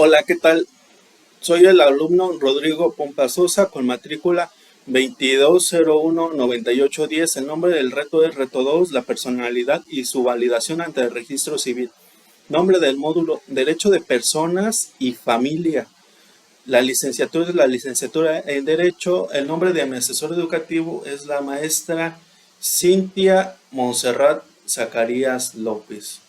Hola, ¿qué tal? Soy el alumno Rodrigo Pompa Sosa con matrícula 22019810. El nombre del reto es Reto 2, la personalidad y su validación ante el registro civil. Nombre del módulo, Derecho de Personas y Familia. La licenciatura es la licenciatura en Derecho. El nombre de mi asesor educativo es la maestra Cintia Montserrat Zacarías López.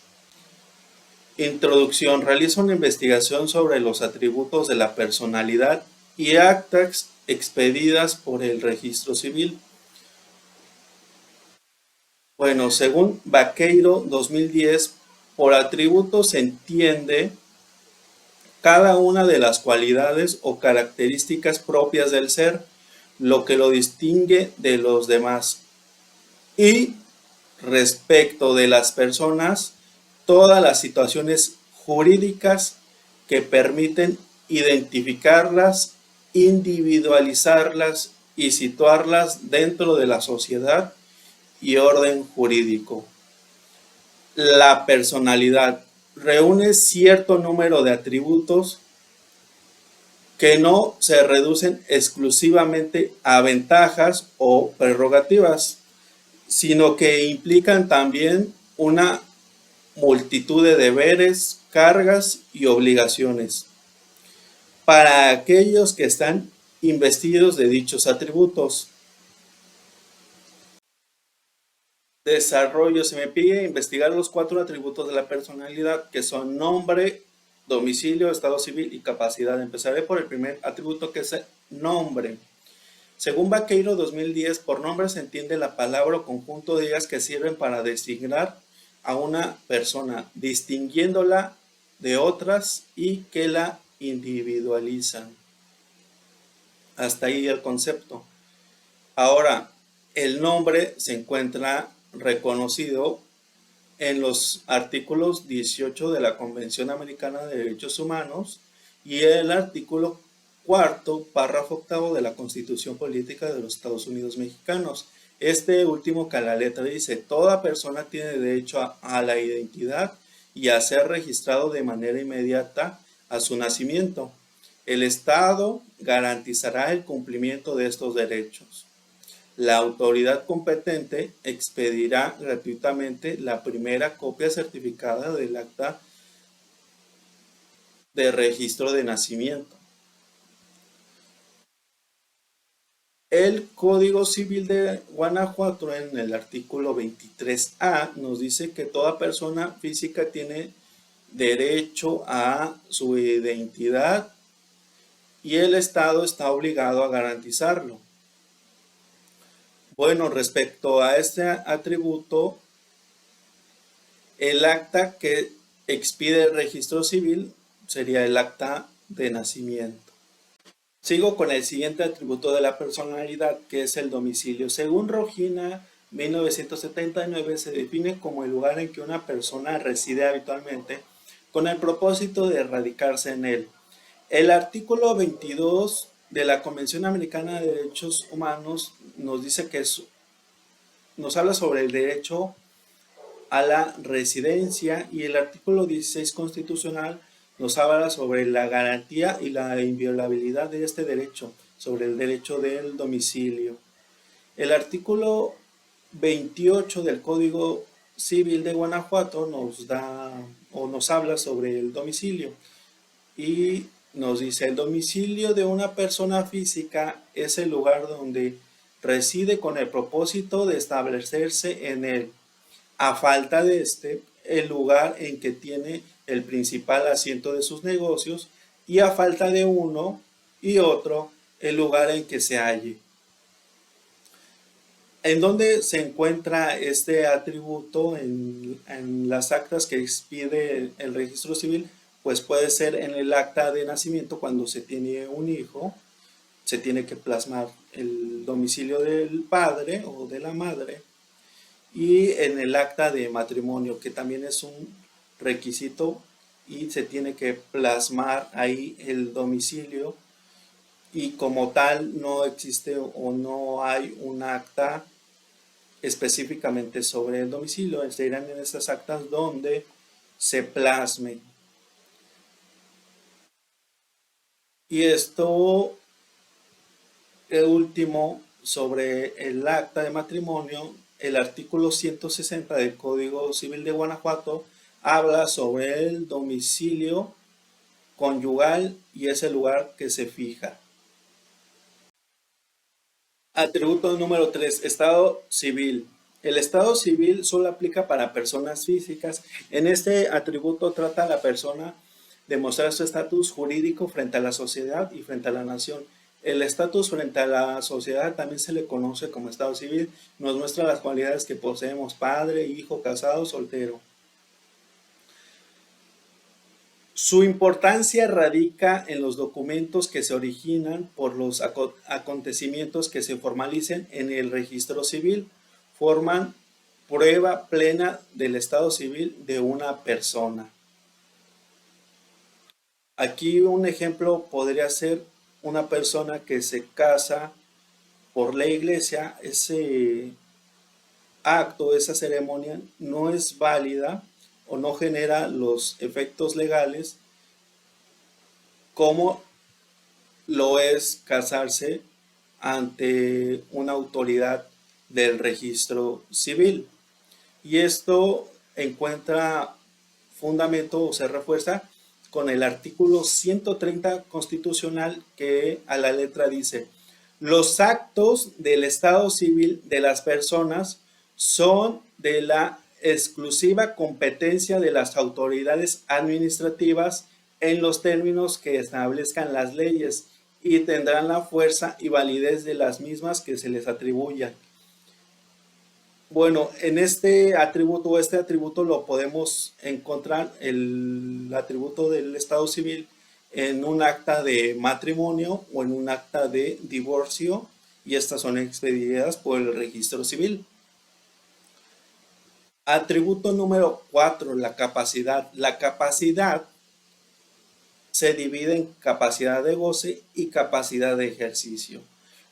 Introducción. Realiza una investigación sobre los atributos de la personalidad y actas expedidas por el registro civil. Bueno, según Vaqueiro 2010, por atributos se entiende cada una de las cualidades o características propias del ser, lo que lo distingue de los demás. Y respecto de las personas, todas las situaciones jurídicas que permiten identificarlas, individualizarlas y situarlas dentro de la sociedad y orden jurídico. La personalidad reúne cierto número de atributos que no se reducen exclusivamente a ventajas o prerrogativas, sino que implican también una multitud de deberes, cargas y obligaciones para aquellos que están investidos de dichos atributos. Desarrollo. Se me pide investigar los 4 atributos de la personalidad, que son nombre, domicilio, estado civil y capacidad. Empezaré por el primer atributo, que es el nombre. Según Vaqueiro 2010, por nombre se entiende la palabra o conjunto de ellas que sirven para designar a una persona, distinguiéndola de otras y que la individualizan. Hasta ahí el concepto. Ahora, el nombre se encuentra reconocido en los artículos 18 de la Convención Americana de Derechos Humanos y el artículo cuarto, párrafo octavo de la Constitución Política de los Estados Unidos Mexicanos. Este último, que a la letra dice: toda persona tiene derecho a la identidad y a ser registrado de manera inmediata a su nacimiento. El Estado garantizará el cumplimiento de estos derechos. La autoridad competente expedirá gratuitamente la primera copia certificada del acta de registro de nacimiento. El Código Civil de Guanajuato, en el artículo 23A, nos dice que toda persona física tiene derecho a su identidad y el Estado está obligado a garantizarlo. Bueno, respecto a este atributo, el acta que expide el registro civil sería el acta de nacimiento. Sigo con el siguiente atributo de la personalidad, que es el domicilio. Según Rojina 1979, se define como el lugar en que una persona reside habitualmente con el propósito de radicarse en él. El artículo 22 de la Convención Americana de Derechos Humanos nos dice que nos habla sobre el derecho a la residencia, y el artículo 16 constitucional nos habla sobre la garantía y la inviolabilidad de este derecho, sobre el derecho del domicilio. El artículo 28 del Código Civil de Guanajuato nos da o nos habla sobre el domicilio y nos dice: el domicilio de una persona física es el lugar donde reside con el propósito de establecerse en él. A falta de este, el lugar en que tiene el principal asiento de sus negocios, y a falta de uno y otro, el lugar en que se halle. ¿En dónde se encuentra este atributo en las actas que expide el registro civil? Pues puede ser en el acta de nacimiento. Cuando se tiene un hijo, se tiene que plasmar el domicilio del padre o de la madre, y en el acta de matrimonio, que también es un requisito, y se tiene que plasmar ahí el domicilio, y como tal no existe o no hay un acta específicamente sobre el domicilio. Serán en esas actas donde se plasme. Y esto, el último, sobre el acta de matrimonio, el artículo 160 del Código Civil de Guanajuato habla sobre el domicilio conyugal y es el lugar que se fija. Atributo número 3, Estado civil. El Estado civil solo aplica para personas físicas. En este atributo trata a la persona de mostrar su estatus jurídico frente a la sociedad y frente a la nación. El estatus frente a la sociedad también se le conoce como Estado civil. Nos muestra las cualidades que poseemos: padre, hijo, casado, soltero. Su importancia radica en los documentos que se originan por los acontecimientos que se formalicen en el registro civil. Forman prueba plena del estado civil de una persona. Aquí un ejemplo podría ser una persona que se casa por la iglesia. Ese acto, esa ceremonia no es válida o no genera los efectos legales como lo es casarse ante una autoridad del registro civil. Y esto encuentra fundamento o se refuerza con el artículo 130 constitucional, que a la letra dice: los actos del estado civil de las personas son de la exclusiva competencia de las autoridades administrativas en los términos que establezcan las leyes y tendrán la fuerza y validez de las mismas que se les atribuyan. Bueno, en este atributo lo podemos encontrar, el atributo del estado civil, en un acta de matrimonio o en un acta de divorcio, y estas son expedidas por el registro civil. Atributo número 4, la capacidad. La capacidad se divide en capacidad de goce y capacidad de ejercicio.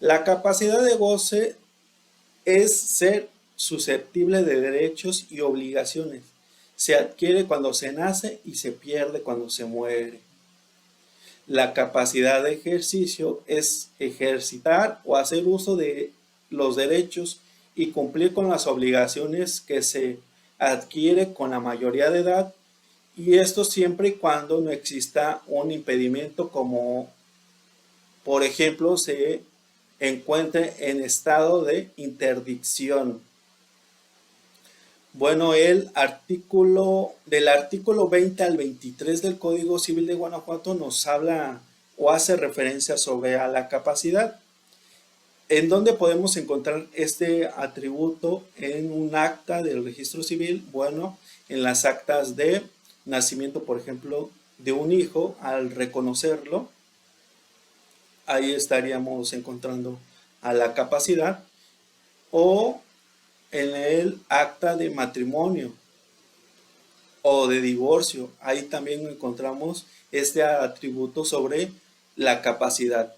La capacidad de goce es ser susceptible de derechos y obligaciones. Se adquiere cuando se nace y se pierde cuando se muere. La capacidad de ejercicio es ejercitar o hacer uso de los derechos y cumplir con las obligaciones que se adquiere con la mayoría de edad, y esto siempre y cuando no exista un impedimento, como por ejemplo se encuentre en estado de interdicción. Bueno, del artículo 20 al 23 del Código Civil de Guanajuato nos habla o hace referencia sobre a la capacidad. ¿En dónde podemos encontrar este atributo en un acta del registro civil? Bueno, en las actas de nacimiento, por ejemplo, de un hijo. Al reconocerlo, ahí estaríamos encontrando a la capacidad. O en el acta de matrimonio o de divorcio, ahí también encontramos este atributo sobre la capacidad.